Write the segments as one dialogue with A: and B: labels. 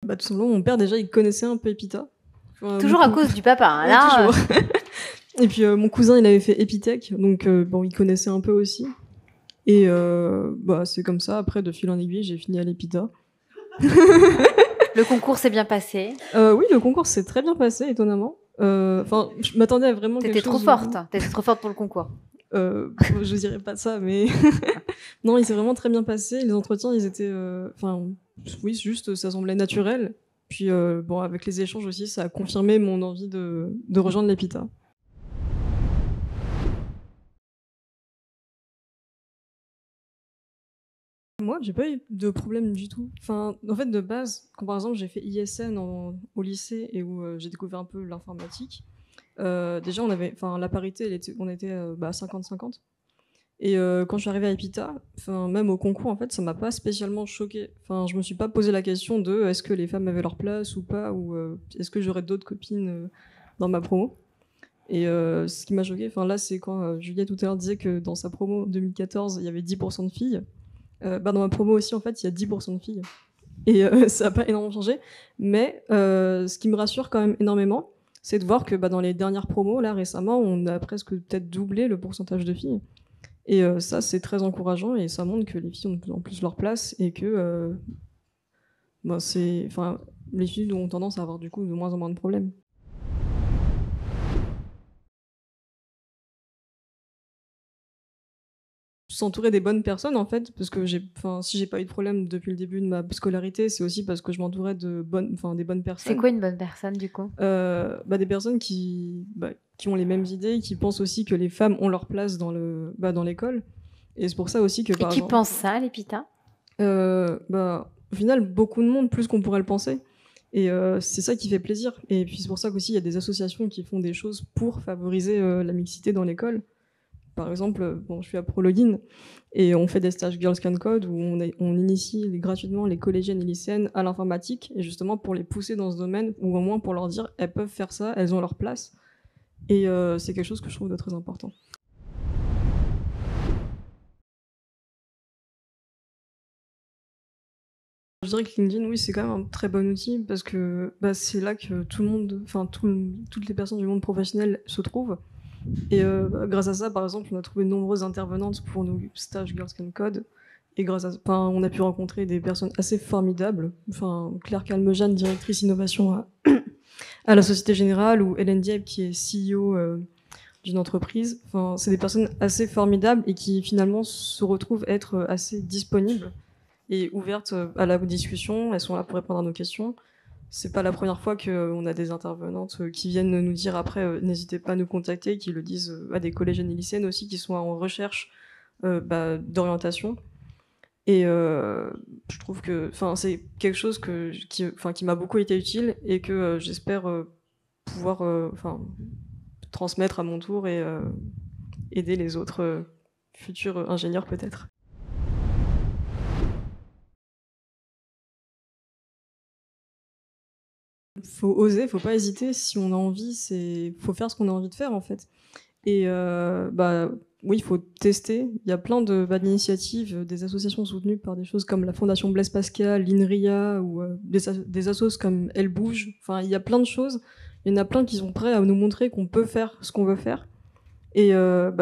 A: Bah, tout simplement, mon père, déjà, il connaissait un peu Épita.
B: Toujours à cause du papa, hein, là.
A: Toujours. Et puis, mon cousin, il avait fait Épithèque, donc bon, il connaissait un peu aussi. Et bah, c'est comme ça, après, de fil en aiguille, j'ai fini à l'Épita.
B: Le concours s'est bien passé.
A: Oui, le concours s'est très bien passé, étonnamment. Enfin, je m'attendais à vraiment quelque chose...
B: T'étais trop forte. T'étais trop forte pour le concours.
A: Je dirais pas ça, mais... Non, il s'est vraiment très bien passé. Les entretiens, ils étaient... Enfin, oui, juste, ça semblait naturel. Puis, bon, avec les échanges aussi, ça a confirmé mon envie de rejoindre l'Épita. Moi, j'ai pas eu de problème du tout. Enfin, en fait, de base, quand par exemple j'ai fait ISN au lycée et où j'ai découvert un peu l'informatique, déjà on avait, enfin, la parité, on était 50-50. Et quand je suis arrivée à Epita, enfin, même au concours, en fait, ça m'a pas spécialement choquée. Enfin, je me suis pas posé la question de est-ce que les femmes avaient leur place ou pas, ou est-ce que j'aurais d'autres copines dans ma promo. Et ce qui m'a choquée, enfin là, c'est quand Juliette tout à l'heure disait que dans sa promo 2014, il y avait 10% de filles. Dans ma promo aussi, en fait, il y a 10% de filles. Et ça n'a pas énormément changé. Mais ce qui me rassure quand même énormément, c'est de voir que dans les dernières promos, là, récemment, on a presque peut-être doublé le pourcentage de filles. Et ça, c'est très encourageant et ça montre que les filles ont de plus en plus leur place et que les filles ont tendance à avoir du coup de moins en moins de problèmes. S'entourer des bonnes personnes en fait, parce que si j'ai pas eu de problème depuis le début de ma scolarité, c'est aussi parce que je m'entourais des bonnes personnes.
B: C'est quoi une bonne personne du coup?
A: Des personnes qui ont les mêmes idées, qui pensent aussi que les femmes ont leur place dans l'école. Et c'est pour ça aussi que
B: Et qui pense ça, à l'Épita?
A: Au final, beaucoup de monde, plus qu'on pourrait le penser. Et c'est ça qui fait plaisir. Et puis c'est pour ça qu'aussi il y a des associations qui font des choses pour favoriser la mixité dans l'école. Par exemple, je suis à ProLogin et on fait des stages Girls Can Code où on initie gratuitement les collégiennes et lycéennes à l'informatique, et justement pour les pousser dans ce domaine, ou au moins pour leur dire elles peuvent faire ça, elles ont leur place. Et c'est quelque chose que je trouve de très important. Je dirais que LinkedIn, oui, c'est quand même un très bon outil parce que c'est là que tout le monde, toutes les personnes du monde professionnel se trouvent. Et grâce à ça, par exemple, on a trouvé de nombreuses intervenantes pour nos stages Girls Can Code. Et on a pu rencontrer des personnes assez formidables. Enfin, Claire Calmejane, directrice innovation à la Société Générale, ou Hélène Diep, qui est CEO d'une entreprise. Enfin, c'est des personnes assez formidables et qui finalement se retrouvent être assez disponibles et ouvertes à la discussion. Elles sont là pour répondre à nos questions. C'est pas la première fois qu'on a des intervenantes qui viennent nous dire après, n'hésitez pas à nous contacter, qui le disent à des collégiennes et lycéennes aussi qui sont en recherche d'orientation. Et je trouve que c'est quelque chose qui m'a beaucoup été utile et que j'espère pouvoir transmettre à mon tour et aider les autres futurs ingénieurs peut-être. Faut oser, faut pas hésiter. Si on a envie, faut faire ce qu'on a envie de faire en fait. Et oui, il faut tester. Il y a plein d'initiatives, des associations soutenues par des choses comme la Fondation Blaise Pascal, l'INRIA, ou des assos comme Elle Bouge. Enfin, il y a plein de choses. Il y en a plein qui sont prêts à nous montrer qu'on peut faire ce qu'on veut faire. Et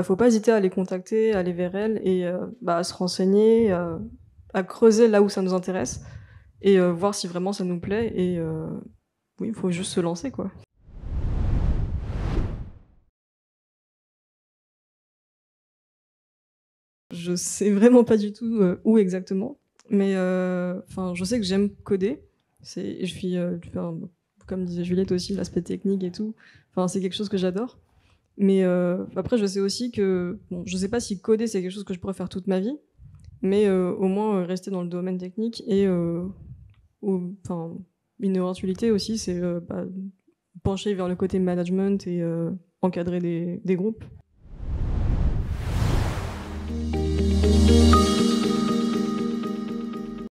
A: faut pas hésiter à les contacter, à aller vers elles et à se renseigner, à creuser là où ça nous intéresse et voir si vraiment ça nous plaît. Et oui, il faut juste se lancer, quoi. Je sais vraiment pas du tout où exactement, mais je sais que j'aime coder. Comme disait Juliette aussi, l'aspect technique et tout. Enfin, c'est quelque chose que j'adore. Mais après, je sais aussi que, je sais pas si coder c'est quelque chose que je pourrais faire toute ma vie, mais au moins rester dans le domaine technique et une éventualité aussi, c'est pencher vers le côté management et encadrer des groupes.